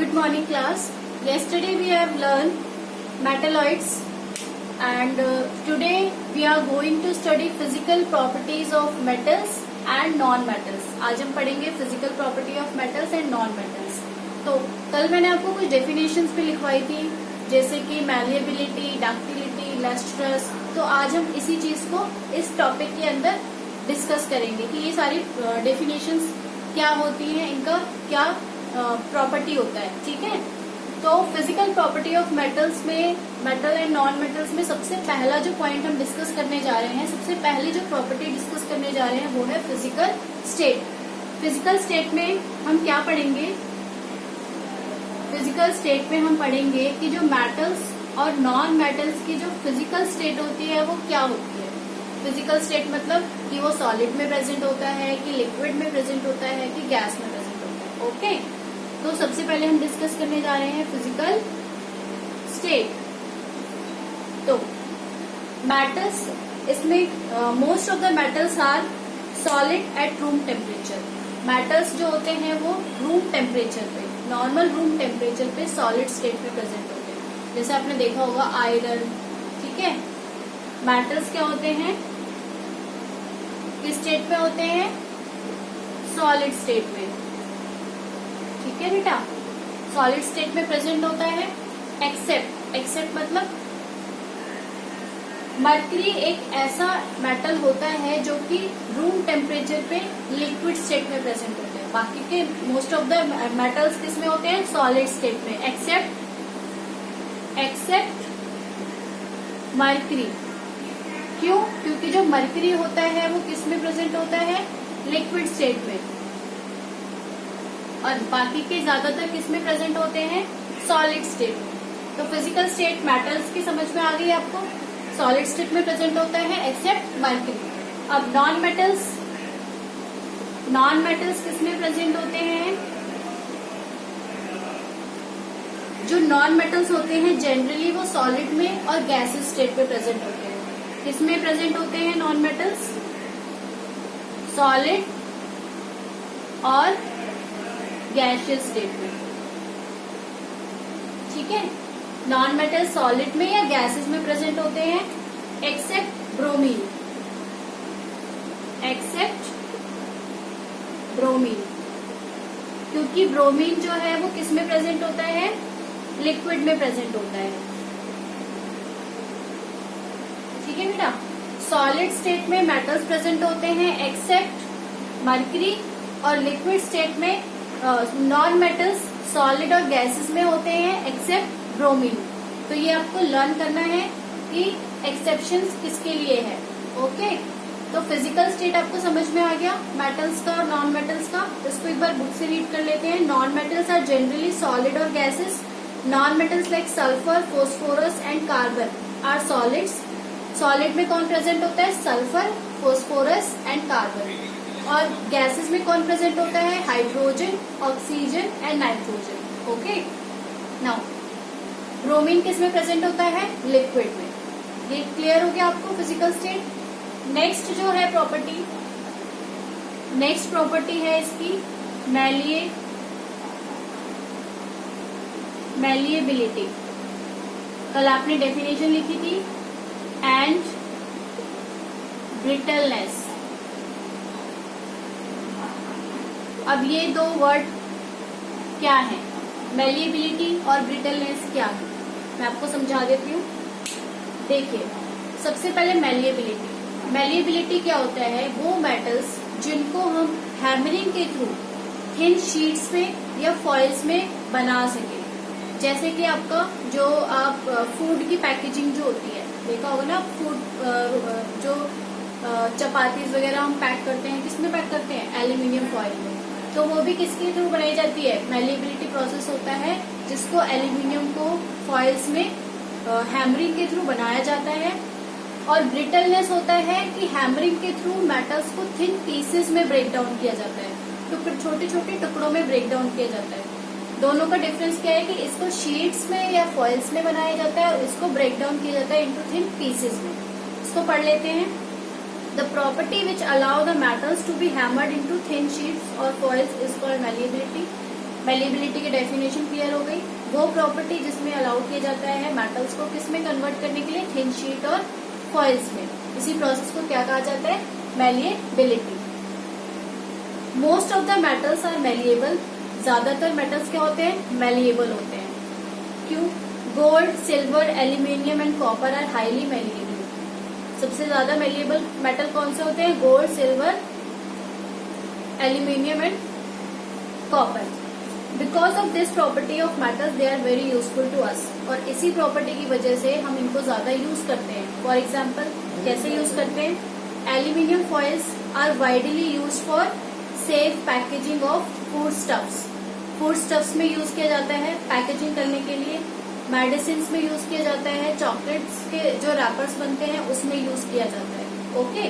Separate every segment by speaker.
Speaker 1: Good morning class. Yesterday we have learned metalloids and today we are going to study physical properties of metals and non-metals. आज हम पढ़ेंगे physical property of metals and non-metals. तो कल मैंने आपको कुछ definitions भी लिखवाई थी जैसे कि malleability, ductility, lustrous. तो आज हम इसी चीज को इस टॉपिक के अंदर डिस्कस करेंगे कि ये सारी definitions क्या होती हैं, इनका क्या प्रॉपर्टी होता है. ठीक है, तो फिजिकल प्रॉपर्टी ऑफ मेटल्स में, मेटल एंड नॉन मेटल्स में सबसे पहला जो पॉइंट हम डिस्कस करने जा रहे हैं, सबसे पहली जो प्रॉपर्टी डिस्कस करने जा रहे हैं वो है फिजिकल स्टेट. फिजिकल स्टेट में हम क्या पढ़ेंगे? फिजिकल स्टेट में हम पढ़ेंगे कि जो मेटल्स और नॉन मेटल्स की जो फिजिकल स्टेट होती है वो क्या होती है. फिजिकल स्टेट मतलब कि वो सॉलिड में प्रेजेंट होता है, कि लिक्विड में प्रेजेंट होता है, कि गैस में प्रेजेंट होता है. ओके, तो सबसे पहले हम डिस्कस करने जा रहे हैं फिजिकल स्टेट. तो मेटल्स, इसमें most of the metals are solid at room temperature. Metals जो होते हैं वो रूम टेम्परेचर पे, नॉर्मल रूम टेम्परेचर पे सॉलिड स्टेट में प्रेजेंट होते हैं. जैसे आपने देखा होगा आयरन. ठीक है, मेटल्स क्या होते हैं, किस स्टेट में होते हैं? सॉलिड स्टेट में. ठीक है बेटा, सॉलिड स्टेट में प्रेजेंट होता है. एक्सेप्ट मतलब मर्करी एक ऐसा मेटल होता है जो कि रूम टेम्परेचर पे लिक्विड स्टेट में प्रेजेंट होते हैं. बाकी के मोस्ट ऑफ द मेटल्स किस में होते हैं? सॉलिड स्टेट में, एक्सेप्ट मर्करी. क्यों? क्योंकि जो मर्करी होता है वो किस में प्रेजेंट होता है? लिक्विड स्टेट में. और बाकी के ज्यादातर किस में प्रेजेंट होते हैं? सॉलिड स्टेट में. तो फिजिकल स्टेट मेटल्स की समझ में आ गई आपको, सॉलिड स्टेट में प्रेजेंट होता है एक्सेप्ट मर्करी. अब नॉन मेटल्स किस में प्रेजेंट होते हैं? जो नॉन मेटल्स होते हैं जनरली वो सॉलिड में और गैसेस स्टेट में प्रेजेंट होते हैं. किसमें प्रेजेंट होते हैं नॉन मेटल्स? सॉलिड और गैसियस स्टेट में. ठीक है, नॉन मेटल सॉलिड में या गैसेस में प्रेजेंट होते हैं एक्सेप्ट ब्रोमीन. क्योंकि ब्रोमीन जो है वो किस में प्रेजेंट होता है? लिक्विड में प्रेजेंट होता है. ठीक है बेटा, सॉलिड स्टेट में मेटल्स प्रेजेंट होते हैं एक्सेप्ट मर्करी, और लिक्विड स्टेट में नॉन मेटल्स सॉलिड और गैसेस में होते हैं एक्सेप्ट ब्रोमीन. तो ये आपको लर्न करना है कि एक्सेप्शंस किसके लिए है. ओके, तो फिजिकल स्टेट आपको समझ में आ गया मेटल्स का और नॉन मेटल्स का. इसको एक बार बुक से रीड कर लेते हैं. Non metals are generally solid और gases. Non metals like sulphur, phosphorus and carbon are solids. Solid में कौन प्रेजेंट होता है? Sulphur, phosphorus and carbon. और गैसेस में कौन प्रेजेंट होता है? Hydrogen, oxygen and nitrogen. Okay, now bromine किस में प्रेजेंट होता है? लिक्विड में. ये क्लियर हो गया आपको फिजिकल स्टेट. नेक्स्ट जो है प्रॉपर्टी, नेक्स्ट प्रॉपर्टी है इसकी मैलिएबिलिटी. कल आपने डेफिनेशन लिखी थी एंड ब्रिटलनेस. अब ये दो वर्ड क्या है? मैलिएबिलिटी और ब्रिटलनेस क्या है, मैं आपको समझा देती हूँ. देखिए, सबसे पहले मैलिएबिलिटी क्या होता है? वो मेटल्स जिनको हम हैमरिंग के थ्रू थिन शीट्स में या फॉइल्स में बना सके. जैसे कि आपका जो आप फूड की पैकेजिंग जो होती है, देखा होगा ना, फूड जो चपातीज वगैरह हम पैक करते हैं, किसमें पैक करते हैं? एल्यूमिनियम फॉइल में. तो वो भी किसके थ्रू बनाई जाती है? मैलिएबिलिटी प्रोसेस होता है जिसको एल्यूमिनियम को फॉइल्स में हैमरिंग के थ्रू बनाया जाता है. और ब्रिटलनेस होता है कि हैमरिंग के थ्रू मेटल्स को थिन पीसेस में ब्रेक डाउन किया जाता है, तो छोटे छोटे टुकड़ों में ब्रेक डाउन किया जाता है. दोनों का डिफरेंस क्या है कि इसको शीट्स में या फॉइल्स में बनाया जाता है और इसको ब्रेक डाउन किया जाता है इनटू थिन पीसेस में. इसको पढ़ लेते हैं. The property which allow the metals to be hammered into thin sheets or foils is called malleability. Malleability की डेफिनेशन क्लियर हो गई। वो प्रॉपर्टी जिसमें अलाउ किया जाता है मेटल्स को किसमें कन्वर्ट करने के लिए, थिन शीट और फॉइल्स में। इसी प्रोसेस को क्या कहा जाता है, malleability. Most of the metals are malleable. ज्यादातर मेटल्स क्या होते हैं, मेलिएबल होते हैं। क्यों? Gold, silver, aluminium and copper are highly malleable. सबसे ज्यादा मेलिएबल मेटल कौन से होते हैं, gold, silver, aluminium and copper. Because of this property of metals they are very useful to us. और इसी प्रॉपर्टी की वजह से हम इनको ज्यादा यूज करते हैं। फॉर एग्जाम्पल कैसे यूज करते हैं, aluminium foils are widely use for safe packaging of food stuffs. Food stuffs में यूज किया जाता है पैकेजिंग करने के लिए। मेडिसिन में यूज किया जाता है, चॉकलेट्स के जो रैपर्स बनते हैं उसमें यूज किया जाता है। ओके,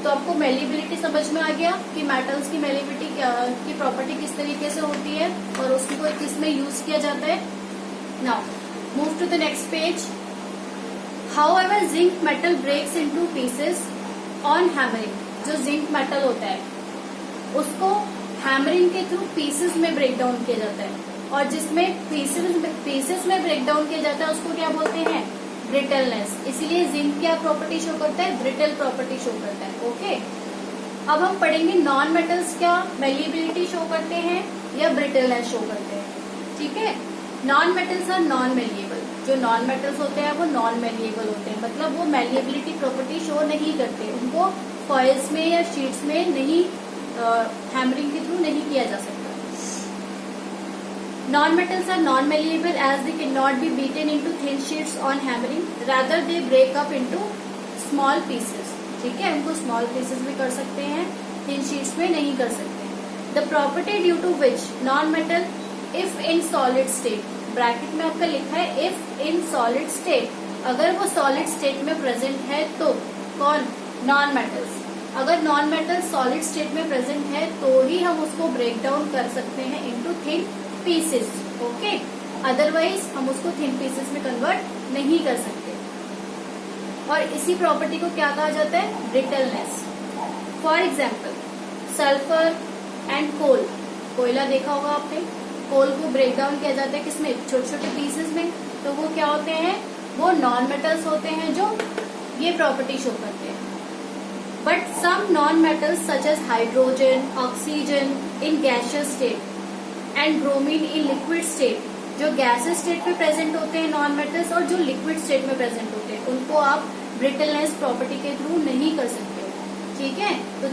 Speaker 1: तो आपको मेलिएबिलिटी समझ में आ गया कि मेटल्स की मेलिएबिलिटी की प्रॉपर्टी किस तरीके से होती है और उसको किस में यूज किया जाता है। Now move to the next page. However zinc metal breaks into pieces on hammering. जो जिंक मेटल होता है उसको हैमरिंग के थ्रू पीसेस में ब्रेक डाउन किया जाता है, और जिसमें पीसेस में ब्रेक डाउन किया जाता है उसको क्या बोलते हैं, ब्रिटलनेस। इसीलिए जिंक क्या प्रॉपर्टी शो करता है, ब्रिटल प्रॉपर्टी शो करता है। ओके, अब हम पढ़ेंगे नॉन मेटल्स क्या मेलिएबिलिटी शो करते हैं या ब्रिटलनेस शो करते हैं। ठीक है, non metals are non malleable. जो नॉन मेटल्स होते हैं वो नॉन मेलिएबल होते हैं, मतलब वो मेलिएबिलिटी प्रॉपर्टी शो नहीं करते। उनको फॉइल्स में या शीट्स में नहीं, हैमरिंग के थ्रू नहीं किया जा सकता। Non-metals are non-malleable as they cannot be beaten into thin sheets on hammering. Rather, they break up into small pieces. ठीक है, उनको small pieces में कर सकते हैं, thin sheets में नहीं कर सकते। The property due to which non-metal, if in solid state, bracket में आपका लिखा है if in solid state, अगर वो solid state में present है तो कौन, non-metals। अगर नॉन मेटल सॉलिड स्टेट में प्रेजेंट है तो ही हम उसको ब्रेक डाउन कर सकते हैं into thin pieces. Okay, otherwise हम उसको थिन पीसेस में कन्वर्ट नहीं कर सकते। और इसी प्रॉपर्टी को क्या कहा जाता है, brittleness. For example sulphur and coal. कोयला देखा होगा आपने, कोल को ब्रेक डाउन किया जाता है किसमें, छोटे छोटे पीसेस में। तो वो क्या होते हैं, वो नॉन मेटल्स होते हैं जो ये प्रॉपर्टी शो करते हैं। But some non-metals such as hydrogen, oxygen in gaseous state and bromine in liquid state, जो gaseous state में present होते हैं नॉन मेटल्स और जो liquid state में present होते हैं उनको आप brittleness property के थ्रू नहीं कर सकते। ठीक है, तो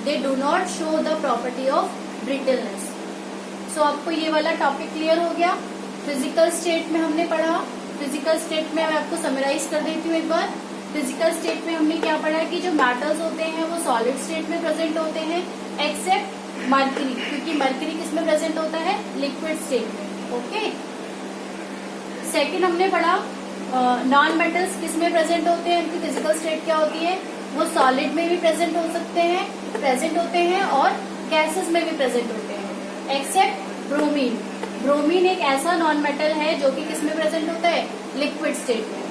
Speaker 1: they do not show the property of brittleness। So आपको ये वाला टॉपिक क्लियर हो गया। फिजिकल स्टेट में हमने पढ़ा, फिजिकल स्टेट में मैं आपको समराइज कर देती हूँ एक बार। फिजिकल स्टेट में हमने क्या पढ़ा कि जो मेटल्स होते हैं वो सॉलिड स्टेट में प्रेजेंट होते हैं एक्सेप्ट मर्करी, क्योंकि मर्करी किस में प्रेजेंट होता है, लिक्विड स्टेट में। ओके, सेकंड हमने पढ़ा नॉन मेटल्स किस में प्रेजेंट होते हैं, उनकी फिजिकल स्टेट क्या होती है, वो सॉलिड में भी प्रेजेंट होते हैं और गैसेस में भी प्रेजेंट होते हैं एक्सेप्ट ब्रोमीन। ब्रोमीन एक ऐसा नॉन मेटल है जो कि किस में प्रेजेंट होता है, लिक्विड स्टेट में।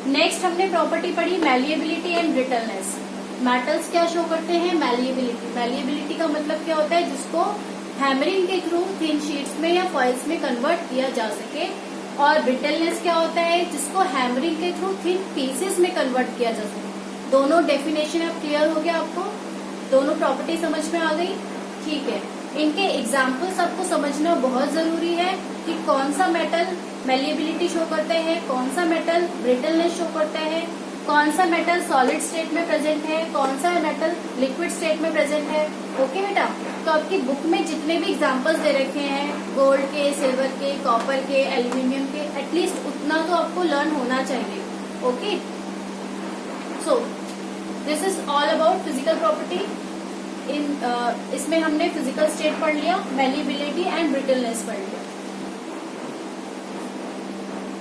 Speaker 1: नेक्स्ट हमने प्रॉपर्टी पढ़ी मैलिएबिलिटी एंड ब्रिटलनेस। मेटल्स क्या शो करते हैं, मैलिएबिलिटी। मैलिएबिलिटी का मतलब क्या होता है, जिसको हैमरिंग के थ्रू थिन शीट्स में या फॉइल्स में कन्वर्ट किया जा सके। और ब्रिटलनेस क्या होता है, जिसको हैमरिंग के थ्रू थिन पीसेस में कन्वर्ट किया जा सके। दोनों डेफिनेशन अब क्लियर हो गया, आपको दोनों प्रॉपर्टी समझ में आ गई। ठीक है, इनके एग्जाम्पल्स आपको समझना बहुत जरूरी है कि कौन सा मेटल मैलिएबिलिटी शो करता है, कौन सा मेटल ब्रिटलनेस शो करता है, कौन सा मेटल सॉलिड स्टेट में प्रेजेंट है, कौन सा मेटल लिक्विड स्टेट में प्रेजेंट है। ओके बेटा, तो आपकी बुक में जितने भी एग्जांपल्स दे रखे हैं गोल्ड के, सिल्वर के, कॉपर के, एल्यूमिनियम के, एटलीस्ट उतना तो आपको लर्न होना चाहिए। Okay, so this is all about physical property. इसमें हमने फिजिकल स्टेट पढ़ लिया, मैलिएबिलिटी एंड ब्रिटलनेस पढ़ लिया।